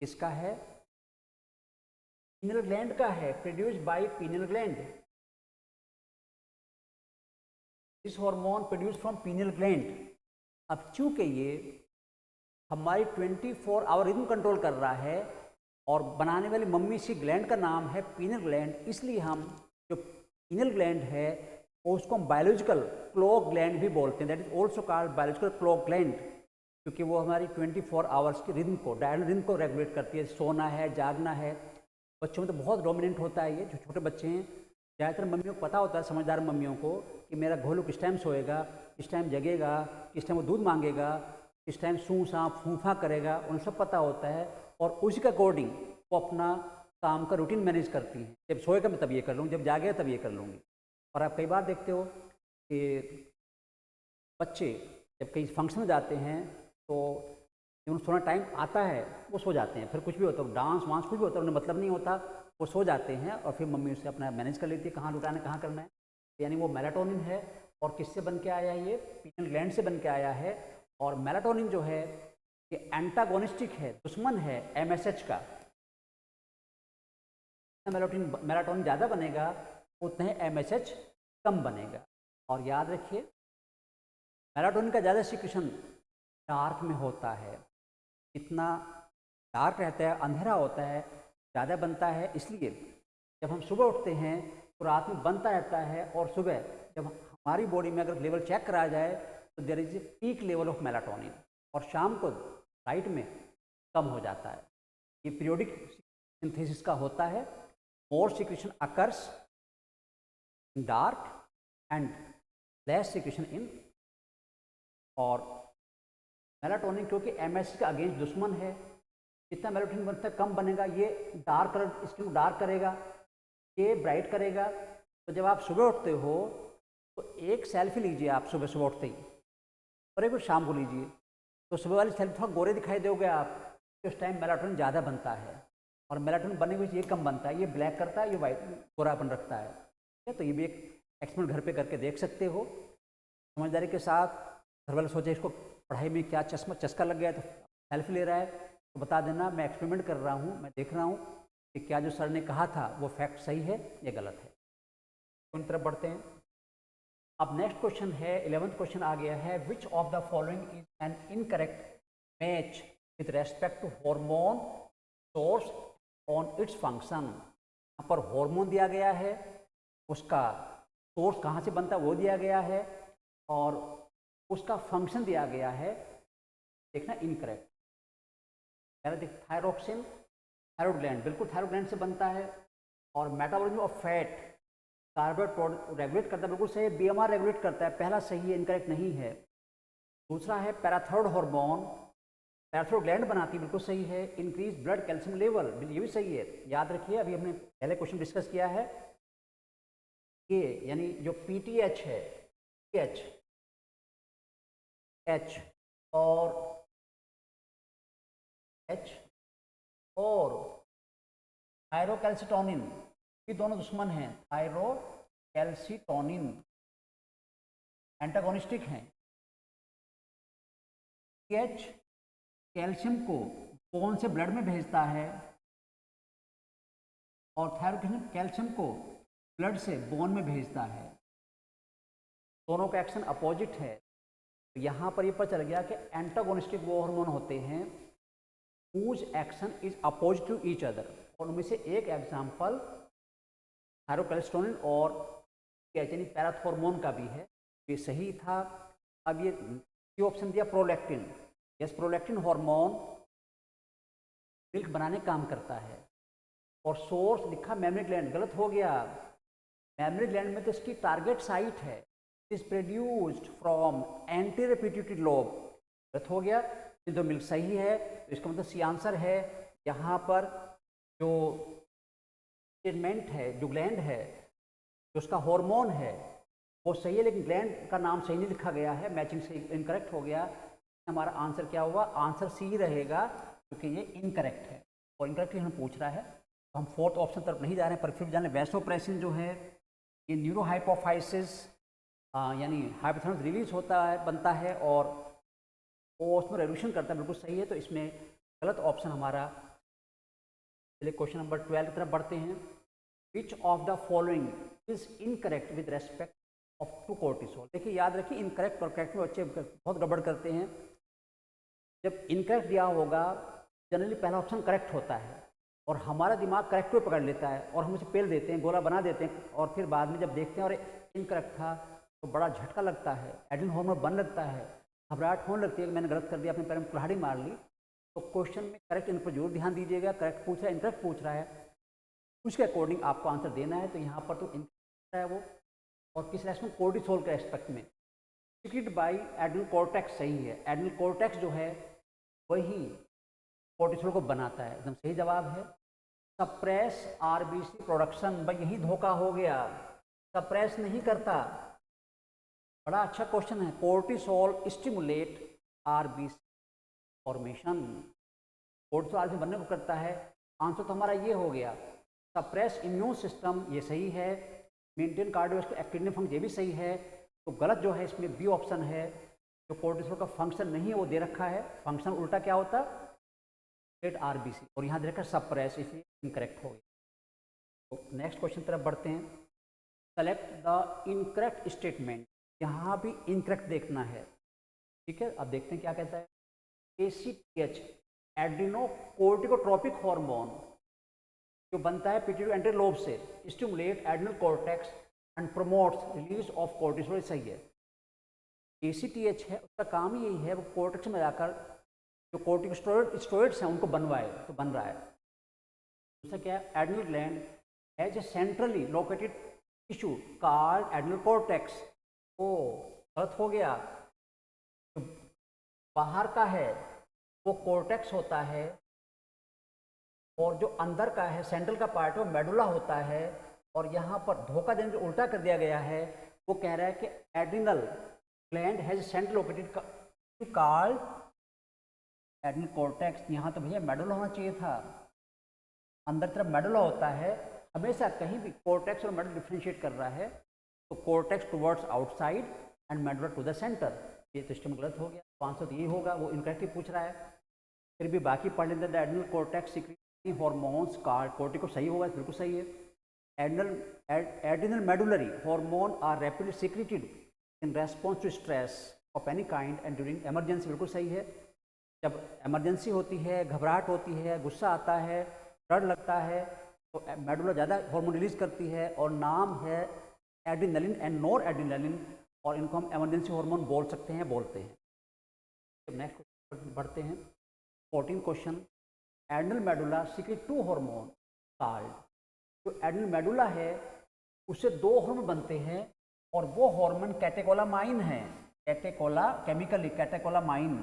किसका है? पीनियल ग्लैंड का है, produced by pineal gland. This hormone produce from pineal gland. अब चूंकि ये हमारी 24 आवर रिदम कंट्रोल कर रहा है और बनाने वाली मम्मी सी ग्लैंड का नाम है पीनियल ग्लैंड, इसलिए हम जो पीनियल ग्लैंड है उसको हम बायोलॉजिकल क्लॉक ग्लैंड भी बोलते हैं, that is also called biological clock gland, क्योंकि वो हमारी 24 आवर्स की रिदम को, डायरनल रिदम को रेगुलेट करती है। सोना है, जागना है, बच्चों में तो बहुत डोमिनेंट होता है ये, जो छोटे बच्चे हैं ज़्यादातर मम्मियों को पता होता है, समझदार मम्मियों को, कि मेरा घोलू किस टाइम सोएगा, किस टाइम जगेगा, किस टाइम वो दूध मांगेगा, किस टाइम सूं साँ फूफा करेगा, उन्हें सब पता होता है और उसी के अकॉर्डिंग वो अपना काम का रूटीन मैनेज करती हैं। जब सोएगा मैं तब ये कर लूँगी, जब जागेगा तब ये कर लूँगी। और आप कई बार देखते हो कि बच्चे जब कहीं फंक्शन में जाते हैं तो जब सोना टाइम आता है वो सो जाते हैं, फिर कुछ भी होता है, डांस वांस कुछ भी होता है, उन्हें मतलब नहीं होता, वो सो जाते हैं और फिर मम्मी उससे अपना मैनेज कर लेती है कहाँ लुटाना है, कहाँ करना है। यानी वो मेलाटोनिन है और किससे बन के आया है? ये पीनियल ग्लैंड से बन के आया है। और मेलाटोनिन जो है ये एंटागोनिस्टिक है, दुश्मन है एमएसएच का। मेलाटोनिन ज़्यादा बनेगा उतना ही एमएसएच कम बनेगा। और याद रखिए मेलाटोनिन का ज़्यादा सिक्रेशन डार्क में होता है, इतना डार्क रहता है, अंधेरा होता है, ज़्यादा बनता है। इसलिए जब हम सुबह उठते हैं तो रात में बनता रहता है और सुबह जब हमारी बॉडी में अगर लेवल चेक करा जाए तो there is a peak level of melatonin, और शाम को नाइट में कम हो जाता है। ये पीरियोडिक सिंथेसिस का होता है। More secretion occurs in dark and less secretion in. और मेलाटोनिन क्योंकि एमएससी का अगेंस्ट दुश्मन है, जितना मेलाटोनिन बनता है कम बनेगा। ये डार्क कलर स्किन को डार्क करेगा, ये ब्राइट करेगा। तो जब आप सुबह उठते हो तो एक सेल्फी लीजिए आप सुबह सुबह उठते ही, और एक शाम को लीजिए, तो सुबह वाली सेल्फी थोड़ा गोरे दिखाई दोगे आप, कि उस टाइम मेलाटोनिन ज़्यादा बनता है। और मेलाटोनिन बनने की वजह से ये कम बनता है, ये ब्लैक करता है, ये वाइट गोरापन रखता है। ठीक है, तो ये भी एक एक्सपेरिमेंट घर पे करके देख सकते हो समझदारी के साथ। घर वाले सोचे इसको पढ़ाई में क्या चस्का लग गया, तो सेल्फी ले रहा है, तो बता देना मैं एक्सपेरिमेंट कर रहा हूँ, मैं देख रहा हूँ कि क्या जो सर ने कहा था वो फैक्ट सही है या गलत है। तो इन तरफ बढ़ते हैं। अब नेक्स्ट क्वेश्चन है, 11th क्वेश्चन आ गया है, which of the following is an incorrect match with respect to hormone source on its function. यहाँ पर हार्मोन दिया गया है, उसका सोर्स कहाँ से बनता है वो दिया गया है, और उसका फंक्शन दिया गया है। देखना इनकरेक्ट। पहले देख, थायरोक्सिन थायरॉइड ग्लैंड, बिल्कुल थायरॉइड ग्लैंड से बनता है। और metabolism of fat, carbohydrate regulate करता है, बिल्कुल सही है। बीएमआर रेगुलेट करता है, पहला सही है, इनकरेक्ट नहीं है। दूसरा है पैराथायरॉइड हार्मोन, पैराथायरॉइड ग्लैंड बनाती है, बिल्कुल सही है। इंक्रीज ब्लड कैल्शियम लेवल, ये भी सही है। याद रखिए अभी हमने पहले क्वेश्चन डिस्कस किया है, ये यानी जो पीटीएच है, एच एच और एच और थायरोकैल्सिटोनिन, ये दोनों दुश्मन हैं। थायरोकैल्सिटोनिन एंटागोनिस्टिक हैं। एच कैल्शियम को बोन से ब्लड में भेजता है, और थायरोकैल्शियम कैल्शियम को ब्लड से बोन में भेजता है। दोनों का एक्शन अपोजिट है। तो यहाँ पर ये पता चल गया कि एंटागोनिस्टिक वो हार्मोन होते हैं whose action is opposed to each other। और उनमें से एक एग्जाम्पल थायरोकैल्सिटोनिन और यानी पैराथॉर्मोन का भी है, ये सही था। अब ये ऑप्शन दिया prolactin, yes prolactin hormone milk बनाने काम करता है। और सोर्स लिखा मेमरी ग्लैंड, गलत हो गया। मेमरी ग्लैंड में तो इसकी टारगेट साइट है, is produced from anterior pituitary lobe, गलत हो गया। तो मिल्क सही है, तो इसका मतलब सी आंसर है। यहाँ पर जो स्टेटमेंट है, जो ग्लैंड है, जो उसका हार्मोन है वो सही है, लेकिन ग्लैंड का नाम सही नहीं लिखा गया है, मैचिंग से इनकरेक्ट हो गया। हमारा आंसर क्या हुआ? आंसर सी रहेगा, क्योंकि ये इनकरेक्ट है और इनकरेक्ट हमें पूछ रहा है। तो हम फोर्थ ऑप्शन तरफ नहीं जा रहे हैं, पर फिर जाने वैसोप्रेसिन जो है ये न्यूरोहाइपोफाइसिस यानी हाइपोथैलेमस रिलीज होता है, बनता है, और वो उसमें रेगुलेशन करता है, बिल्कुल सही है। तो इसमें गलत ऑप्शन हमारा। चलिए क्वेश्चन नंबर 12 की तरफ बढ़ते हैं। Which of the following is incorrect with respect of to cortisol. देखिए याद रखिए, इनकरेक्ट और करेक्ट में बच्चे बहुत गड़बड़ करते हैं। जब इनकरेक्ट दिया होगा जनरली पहला ऑप्शन करेक्ट होता है, और हमारा दिमाग करेक्ट को पकड़ लेता है और हम उसे पेल देते हैं, गोला बना देते हैं, और फिर बाद में जब देखते हैं और इनकरेक्ट था तो बड़ा झटका लगता है, एड्रेनल हार्मोन बन लगता है, घबराहट होने लगती है कि मैंने गलत कर दिया, अपने पैर में कुल्हाड़ी मार ली। तो क्वेश्चन में करेक्ट इन पर जरूर ध्यान दीजिएगा। करेक्ट पूछ रहा है, इनकरेक्ट पूछ रहा है, उसके अकॉर्डिंग आपको आंसर देना है। तो यहाँ पर तो इनकरेक्ट है वो, और किस रेस्पेक्ट में? कोर्टिसोल के रेस्पेक्ट में। सिक्रेटेड बाय एड्रेनल कॉर्टेक्स सही है। एड्रेनल कॉर्टेक्स जो है वही कोर्टिसोल को बनाता है, एकदम सही जवाब है। सप्रेस आरबीसी प्रोडक्शन, भाई यही धोखा हो गया, सप्रेस नहीं करता। बड़ा अच्छा क्वेश्चन है। Cortisol stimulate RBC formation, cortisol RBC बनने को करता है। आंसर तो हमारा ये हो गया। सप्रेस इम्यून सिस्टम, ये सही है। मेंटेन कार्डियोवास्कुलर एक्टिविटी फंक्शन, ये भी सही है। तो गलत जो है इसमें बी ऑप्शन है, जो कोर्टिसोल का फंक्शन नहीं है वो दे रखा है। फंक्शन उल्टा क्या होता? आरबीसी, और यहाँ दे रखा है सप्रेस, इसलिए इनकरेक्ट हो गया। तो नेक्स्ट क्वेश्चन तरफ बढ़ते हैं। सेलेक्ट द इनकरेक्ट स्टेटमेंट, यहाँ भी इनकरेक्ट देखना है। ठीक है, अब देखते हैं क्या कहता है। एसीटीएच एड्रेनोकोर्टिकोट्रोपिक हार्मोन जो बनता है पिट्यूटरी एंटेरियर लोब से, stimulate adrenal cortex and promotes release of cortisol. सही है। ACTH है, उसका काम ही यही है, वो कॉर्टेक्स में जाकर जो कॉर्टिकोस्टेरॉइड्स हैं उनको बनवाए, तो बन रहा है। दूसरा क्या है, adrenal gland has a centrally located tissue called adrenal cortex. ओ गलत हो गया, तो बाहर का है वो कॉर्टेक्स होता है, और जो अंदर का है सेंट्रल का पार्ट है वो मेडुला होता है। और यहाँ पर धोखा देने को उल्टा कर दिया गया है, वो कह रहा है कि adrenal gland has central located called adrenal cortex. यहाँ तो भैया मेडुला होना चाहिए था, अंदर तरफ मेडुला होता है। हमेशा कहीं भी कॉर्टेक्स और मेडुला डिफ्रेंशिएट कर रहा है, तो cortex towards outside and medulla to the centre. ये तो सिस्टम गलत हो गया, तो आंसर तो यही होगा, वो इनकरेक्टली पूछ रहा है। फिर भी बाकी पढ़ लेते हैं। Adrenal cortex secrete hormones called cortico, सही होगा, बिल्कुल सही है। Adrenal medullary hormone are rapidly secreted in response to stress of any kind and during emergency, बिल्कुल सही है। जब एमरजेंसी होती है, घबराहट होती है, गुस्सा आता है, डर लगता है, तो मेडुला ज़्यादा हार्मोन रिलीज करती है, और नाम है एड्रिनलिन एंड नॉर एड्रिनलिन, और इनको हम एमरजेंसी हार्मोन बोल सकते हैं, बोलते हैं। तो नेक्स्ट क्वेश्चन बढ़ते हैं। 14 question, adrenal medulla secret 2 hormone called. जो एड्रिनल मेडुला है उससे 2 हार्मोन बनते हैं, और वो हार्मोन कैटेकोलामाइन है। कैटेकोला केमिकली कैटेकोलामाइन,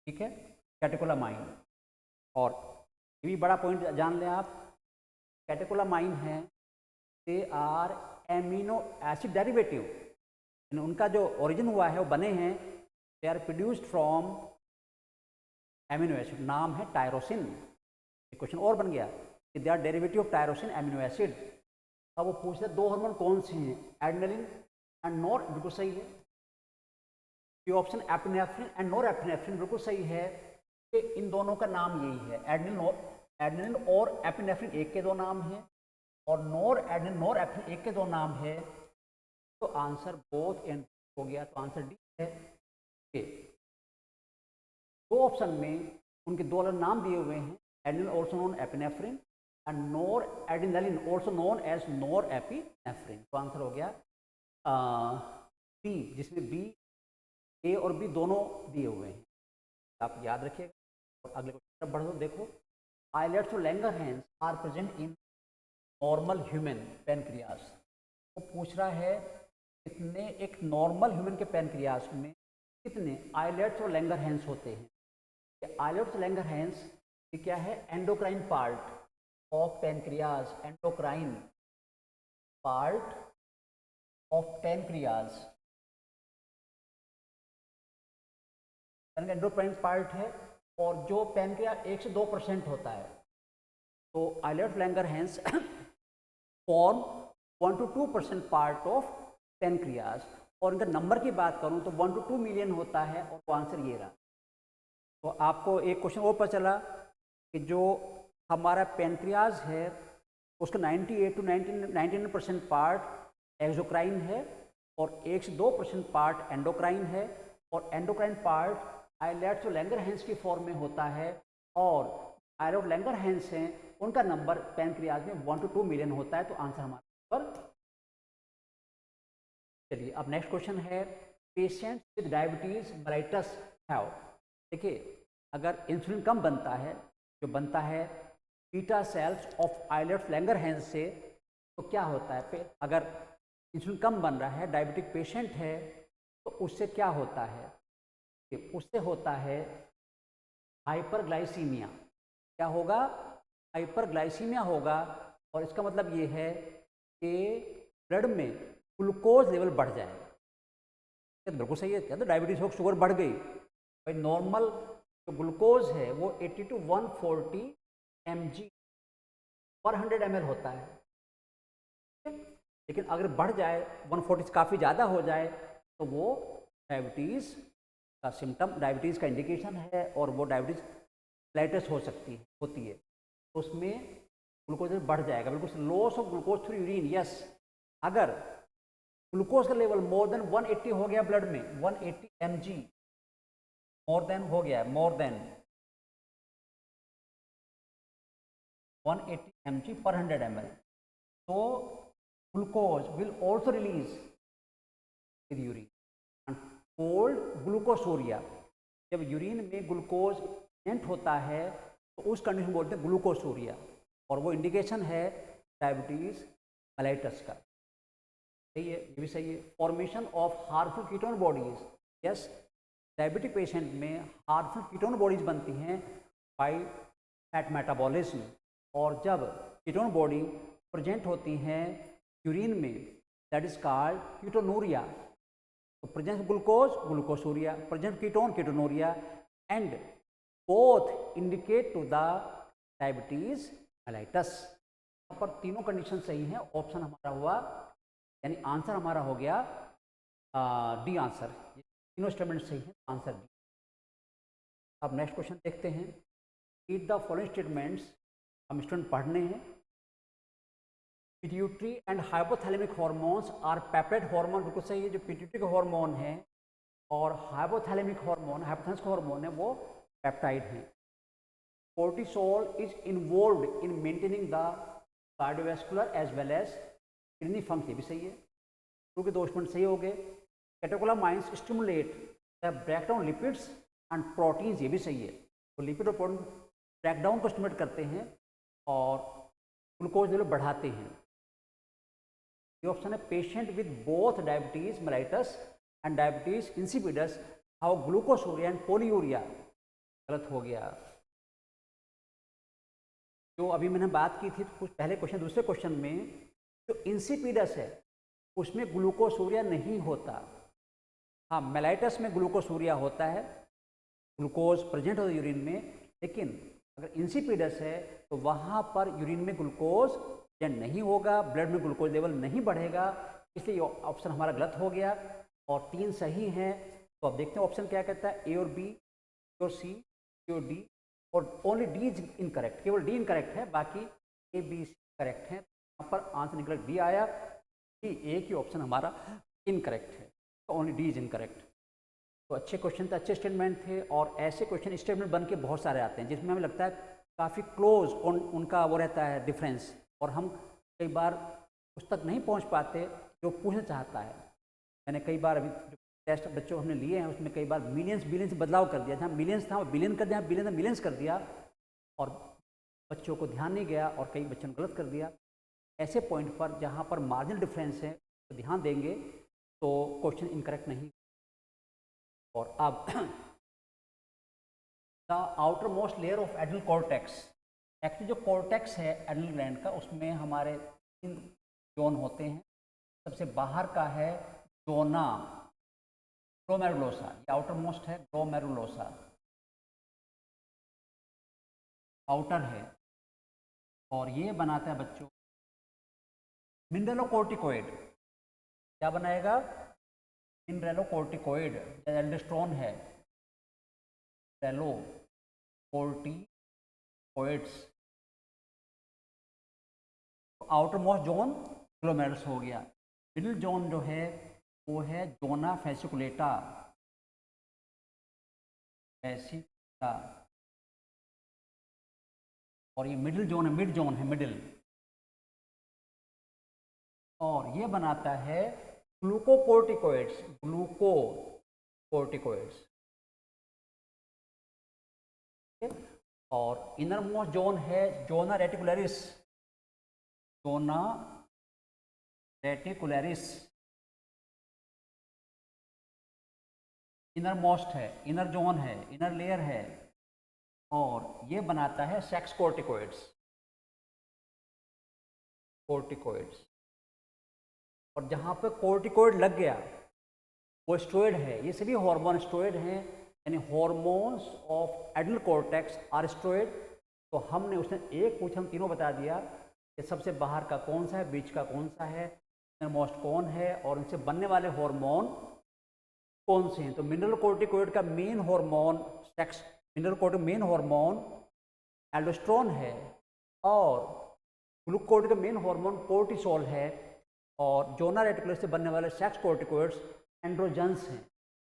ठीक है, कैटेकोलामाइन। और ये भी बड़ा पॉइंट जान लें आप, कैटेकोलामाइन है, they are amino acid derivative, उनका जो ओरिजिन हुआ है वो बने हैं, they are produced from amino acid, नाम है टायरोसिन। एक क्वेश्चन और बन गया कि they are derivative of tyrosine amino acid. अब वो पूछते हैं 2 हार्मोन कौन से हैं, एड्रेनलिन एंड नॉर, बिल्कुल सही है। ये option epinephrine and nor epinephrine, बिल्कुल सही है कि इन दोनों का नाम यही है। एड्रेनलिन और एपिनेफ्रिन एक के 2 नाम हैं, और नॉर एड्रेनलिन नॉर एपिनेफ्रिन एक के 2 नाम है। तो आंसर बोथ एंड हो गया, तो आंसर डी है। ए 2 ऑप्शन में उनके 2 अलग नाम दिए हुए हैं, adrenaline also known epinephrine and nor adrenaline also known as nor epinephrine. तो आंसर हो गया बी, जिसमें बी, ए और बी दोनों दिए हुए हैं, आप याद रखिएगा। और अगले क्वेश्चन बढ़ो, देखो, आइलेट्स और Langerhans are present in normal human pancreas. वो पूछ रहा है कितने, एक नॉर्मल ह्यूमन के पैनक्रियास में कितने आइलेट्स और लैंगरहैंस होते हैं। ये आइलेट्स और लैंगरहैंस ये क्या है, endocrine part of pancreas, endocrine part of pancreas, endocrine part है, और जो पैनक्रियास 1 से 2% होता है। तो islets Langerhans form 1 to 2% part of pancreas, और इनका नंबर की बात करूं तो 1 to 2 मिलियन होता है, और वो आंसर ये रहा। तो आपको एक क्वेश्चन और पता चला कि जो हमारा पैनक्रियास है उसका 98 to 99% पार्ट एक्सोक्राइन है, और 1 से 2% पार्ट एंडोक्राइन है, और एंडोक्राइन पार्ट आइलेट्स और लैंगरहैंस की फॉर्म में होता है, और आइलेट्स लैंगरहैंस हैं उनका नंबर पैनक्रियास में 1 to 2 मिलियन होता है। तो आंसर हमारा पर। चलिए अब नेक्स्ट क्वेश्चन है, patient with diabetes mellitus have. देखिए, अगर इंसुलिन कम बनता है, जो बनता है beta cells of islets Langerhans से, तो क्या होता है, अगर इंसुलिन कम बन रहा है, डायबिटिक पेशेंट है, तो उससे क्या होता है, कि उससे होता है हाइपरग्लाइसीमिया। क्या होगा, हाइपरग्लाइसीमिया होगा, और इसका मतलब ये है कि ब्लड में ग्लूकोज लेवल बढ़ जाएगा। क्या बिल्कुल सही है, क्या तो डायबिटीज हो, शुगर बढ़ गई भाई, नॉर्मल जो ग्लूकोज है वो 80 to 140 mg पर 100 ml होता है, लेकिन अगर बढ़ जाए 140 से काफ़ी ज़्यादा हो जाए तो वो डायबिटीज़ का सिम्टम, डायबिटीज़ का इंडिकेशन है, और वो डायबिटीज़ मेलाइटस हो सकती है, होती है। तो उसमें ग्लूकोज बढ़ जाएगा, बिल्कुल loss of glucose through urine. Yes, अगर ग्लूकोज का लेवल मोर देन 180 हो गया ब्लड में, 180 mg मोर देन हो गया, more than, 180 mg per 100 ml. So glucose will also release with urine. And cold glucosuria, जब यूरिन में ग्लूकोज प्रेजेंट होता है तो उस कंडीशन बोलते हैं ग्लूकोसूरिया, और वो इंडिकेशन है डायबिटीज मेलाइटस का। सही है, ये भी सही है। Formation of harmful ketone bodies, yes, diabetic patient में हार्मफुल कीटोन बॉडीज बनती हैं बाय फैट मेटाबॉलिज्म, और जब कीटोन बॉडी प्रेजेंट होती हैं यूरिन में, दैट इज कॉल्ड कीटोनूरिया। तो presence glucose glucosuria, present ketone ketonuria, and both indicate to the diabetes mellitus. यहाँ पर तीनों कंडीशन सही हैं। ऑप्शन हमारा हुआ, यानी आंसर हमारा हो गया डी आंसर। तीनों स्टेटमेंट सही हैं, आंसर डी। अब नेक्स्ट क्वेश्चन देखते हैं। रीड द फॉलोइंग स्टेटमेंट्स, हम स्टूडेंट पढ़ने हैं। Pituitary and hypothalamic hormones are peptide hormone, बिल्कुल सही है। जो पिट्यूटरी का हार्मोन है और हाइपोथैलेमिक हार्मोन, हाइपोथैलेमस का हार्मोन है, वो पेप्टाइड हैं। Cortisol is involved in maintaining the cardiovascular as well as kidney function, भी सही है, क्योंकि 2 स्टेटमेंट सही हो गए। Catecholamines stimulate the breakdown lipids and proteins, ये भी सही है। तो लिपिड और प्रोटीन ब्रेकडाउन को स्टिमुलेट करते हैं और ग्लूकोज लेवल बढ़ाते हैं। ये ऑप्शन है। Patient with both diabetes mellitus and diabetes insipidus how glucosuria and polyuria, गलत हो गया। जो अभी मैंने बात की थी कुछ पहले क्वेश्चन, दूसरे क्वेश्चन में जो इंसिपिडस है उसमें ग्लूकोसूरिया नहीं होता। हाँ, मेलाइटस में ग्लूकोसूरिया होता है, ग्लूकोज प्रेजेंट होता है यूरिन में, लेकिन अगर इंसिपिडस है तो वहाँ पर यूरिन में ग्लूकोज प्रेजेंट नहीं होगा, ब्लड में ग्लूकोज लेवल नहीं बढ़ेगा, इसलिए ये ऑप्शन हमारा गलत हो गया। और 3 सही हैं। तो अब देखते हैं ऑप्शन क्या कहता है, ए और बी, ए और सी, ए और डी, और ओनली डी इज इनकरेक्ट, केवल डी इनकरेक्ट है, बाकी ए बी सी करेक्ट है। यहाँ पर आंसर निकला डी आया, डी एक ही ऑप्शन हमारा इनकरेक्ट है, तो ओनली डी इज इनकरेक्ट। तो अच्छे क्वेश्चन थे, अच्छे स्टेटमेंट थे, और ऐसे क्वेश्चन स्टेटमेंट बन के बहुत सारे आते हैं जिसमें हमें लगता है काफ़ी क्लोज उनका वो रहता है डिफरेंस, और हम कई बार उस तक नहीं पहुंच पाते जो पूछना चाहता है। मैंने कई बार अभी जो टेस्ट बच्चों हमने लिए हैं उसमें कई बार मिलियंस बिलियंस बदलाव कर दिया, जहाँ मिलियंस था वो बिलियन कर दिया, बिलियन था मिलियंस कर दिया, और बच्चों को ध्यान नहीं गया और कई बच्चों ने गलत कर दिया। ऐसे पॉइंट पर जहाँ पर मार्जिनल डिफरेंस है तो ध्यान देंगे तो क्वेश्चन इनकरेक्ट नहीं। और अब the outer most layer of adrenal cortex, actually जो कॉर्टेक्स है एडनल ग्लैंड का, उसमें हमारे 3 जोन होते हैं। सबसे बाहर का है जोना ग्लोमेरुलोसा, ये आउटर मोस्ट है, ग्लोमेरुलोसा आउटर है, और ये बनाता है बच्चों मिनरलोकॉर्टिकॉइड। क्या बनाएगा? मिनरलोकॉर्टिकॉइड, एल्डोस्टेरोन है, mineralocorticoids. Outer most zone glomerulus हो गया। मिडिल जोन जो है वो है जोना फैसिकुलेटा, फैसिकुलेटा, और ये मिडिल जोन है, मिड जोन है, मिडिल, और ये बनाता है ग्लूकोकोर्टिकोइड्स, ग्लूकोकोर्टिकोइड्स। और इनर मोस्ट जोन है zona reticularis, zona reticularis inner most है, इनर जोन है, इनर लेयर है, और ये बनाता है सेक्स कोर्टिकोइड्स, कोर्टिकोइड्स। और जहाँ पे कोर्टिकोइड लग गया वो स्टेरॉइड है, ये सभी हार्मोन स्टेरॉइड हैं, यानी hormones of adrenal cortex are steroid. तो हमने उसने एक पूछा, हम तीनों बता दिया कि सबसे बाहर का कौन सा है, बीच का कौन सा है, मोस्ट कौन है, और उनसे बनने वाले हार्मोन कौन से हैं। तो मिनरल कोर्टिकोइड का main hormone sex, mineral corticoid main hormone aldosterone है, और ग्लूकोकोर्टिकोइड का मेन हार्मोन कोर्टिसोल है, और जोना रेटिकुलस से बनने वाले सेक्स कोर्टिकोइड्स एंड्रोजन्स हैं।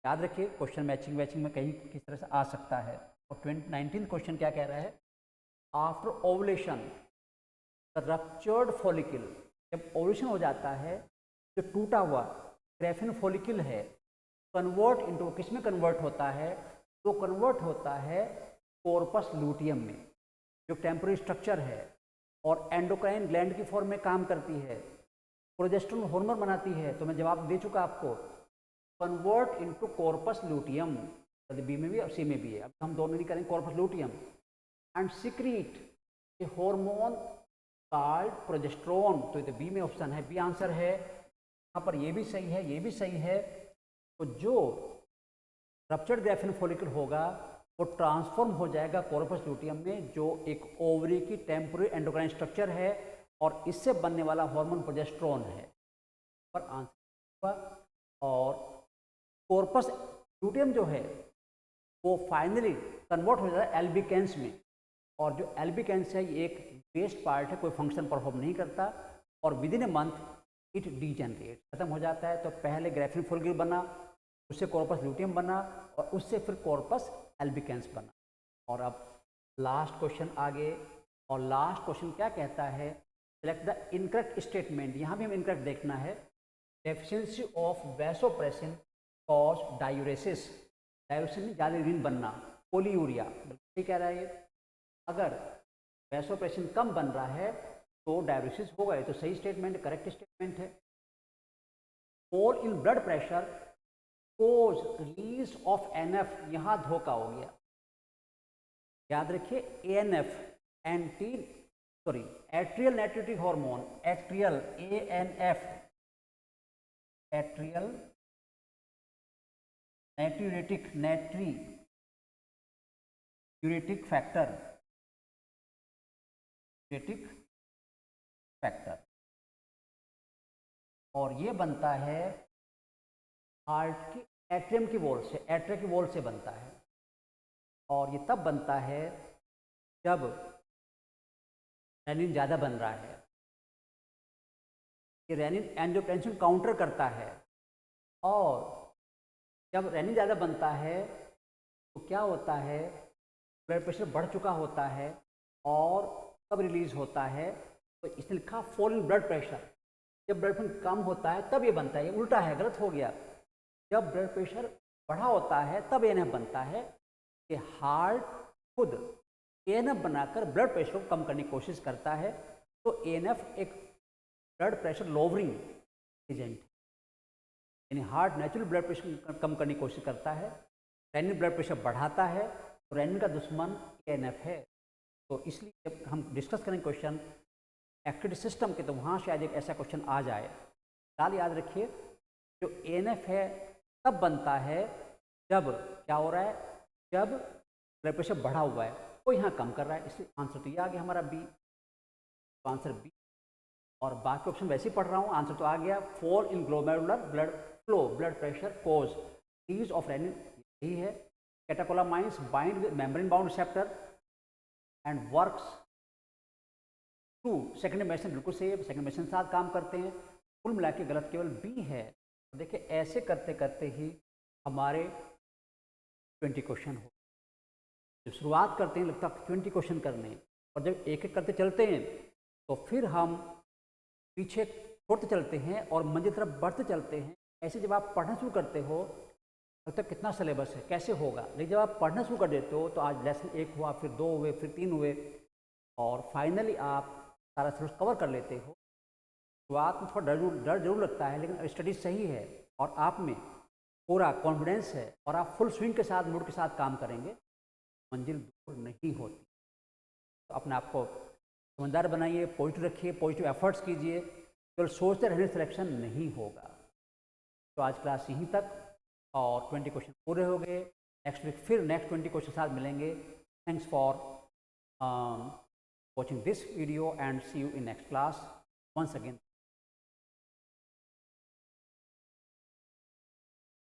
याद रखिए, क्वेश्चन मैचिंग में कहीं किस तरह से आ सकता है। और 19th क्वेश्चन क्या कह रहा है? After ovulation the ruptured follicle, जब ओवुलेशन हो जाता है, जो टूटा हुआ ग्रेफिन फॉलिकल है कन्वर्ट इनटू, किस में कन्वर्ट होता है, तो कन्वर्ट होता है कॉर्पस लूटियम में, जो टेम्पररी स्ट्रक्चर है और एंडोक्राइन ग्लैंड की फॉर्म में काम करती है, प्रोजेस्टेरोन हार्मोन बनाती है। तो मैं जवाब दे चुका आपको, convert into corpus luteum, B में भी और सी में भी है, अब हम दोनों नहीं करेंगे, corpus luteum and secrete A hormone called progesterone. तो ये तो बी में ऑप्शन है, बी आंसर है। यहाँ पर ये भी सही है, ये भी सही है। तो जो रप्चर्ड ग्रेफिन फॉलिकल होगा वो ट्रांसफॉर्म हो जाएगा कॉर्पस लूटियम में, जो एक ओवरी की टेम्पोररी एंडोक्राइन स्ट्रक्चर है और इससे बनने वाला हार्मोन प्रोजेस्टेरोन है। पर आंसर हुआ। और कॉर्पस लूटियम जो है वो फाइनली कन्वर्ट हो जाता है एल्बिकेंस में, और जो एल्बिकेंस है ये एक वेस्ट पार्ट है, कोई फंक्शन परफॉर्म नहीं करता, और with in a month it degenerate, खत्म हो जाता है। तो पहले ग्रेफिन फॉलिकल बना, उससे कॉर्पस लूटियम बना, और उससे फिर कॉर्पस एल्बिकेंस बना। और अब लास्ट क्वेश्चन आगे, और लास्ट क्वेश्चन क्या कहता है, सिलेक्ट द इनकरेक्ट स्टेटमेंट। यहाँ भी हमें इनकरेक्ट देखना है। Deficiency of vasopressin cause diuresis, diuresis में ज़्यादा यूरिन बनना, पोलीयूरिया, ठीक कह रहा है ये। अगर वैसोप्रेसिन कम बन रहा है तो डायूरेसिस होगा, ये तो सही स्टेटमेंट, करेक्ट स्टेटमेंट है। Fall in blood pressure cause release of NF, यहाँ धोखा हो गया, याद रखिए ANF, atrial natriuretic hormone, atrial ANF, atrial natriuretic factor, और ये बनता है हार्ट की एट्रियम की वॉल से, एट्रिया की वॉल से बनता है। और ये तब बनता है जब रेनिन ज़्यादा बन रहा है। ये रेनिन एंजियोटेंसिन काउंटर करता है, और जब रेनिन ज़्यादा बनता है तो क्या होता है, ब्लड प्रेशर बढ़ चुका होता है और तब रिलीज होता है। तो इसने लिखा फॉल इन ब्लड प्रेशर, जब ब्लड प्रेशर कम होता है तब ये बनता है, ये उल्टा है, गलत हो गया। जब ब्लड प्रेशर बढ़ा होता है तब एएनएफ बनता है, कि हार्ट खुद एएनएफ बनाकर ब्लड प्रेशर को कम करने की कोशिश करता है। तो एएनएफ एक ब्लड प्रेशर लोवरिंग एजेंट है, यानी हार्ट नेचुरल ब्लड प्रेशर कम करने की कोशिश करता है, रेनिन ब्लड प्रेशर बढ़ाता है, तो रेनिन का दुश्मन एएनएफ है। तो इसलिए जब हम डिस्कस करें क्वेश्चन एक्टिविटी सिस्टम के, तो वहाँ शायद एक ऐसा क्वेश्चन आ जाए। फिलहाल याद रखिए, जो एएनएफ है तब बनता है जब क्या हो रहा है, जब ब्लड प्रेशर बढ़ा हुआ है, वो यहाँ कम कर रहा है, इसलिए आंसर तो ये आ गया हमारा बी। तो आंसर बी, और बाकी ऑप्शन वैसे ही पढ़ रहा हूँ, आंसर तो आ गया। Fall in glomerular blood flow, blood pressure cause release of renin, यही है। Catecholamines bind with membrane bound receptor and works to secondary medicine, बिल्कुल सही है, सेकेंडरी मेडिसिन के साथ काम करते हैं। कुल मिला के गलत केवल बी है। देखिए ऐसे करते करते ही हमारे 20 क्वेश्चन हो, जब शुरुआत करते हैं लगता है 20 क्वेश्चन करने, और जब एक एक करते चलते हैं तो फिर हम पीछे छोड़ते चलते हैं और मंजिल तरफ बढ़ते चलते हैं। ऐसे जब आप पढ़ना शुरू करते हो लगता है कितना सिलेबस है, कैसे होगा, लेकिन जब आप पढ़ना शुरू कर देते हो तो आज लेसन 1 हुआ, फिर 2 हुए, फिर 3 हुए, और फाइनली आप सारा सिलेबस कवर कर लेते हो। शुरुआत में थोड़ा डर जरूर लगता है, लेकिन स्टडी सही है और आप में पूरा कॉन्फिडेंस है और आप फुल स्विंग के साथ, मूड के साथ काम करेंगे, मंजिल दूर नहीं होती। तो अपने आप को समझदार बनाइए, पॉजिटिव रखिए, पॉजिटिव एफर्ट्स कीजिए, केवल सोचते रहने सिलेक्शन नहीं होगा। तो आज क्लास यहीं तक, और 20 क्वेश्चन पूरे हो गए। नेक्स्ट वीक फिर नेक्स्ट 20 क्वेश्चन साथ मिलेंगे। Thanks for watching this video and see you in next class. Once again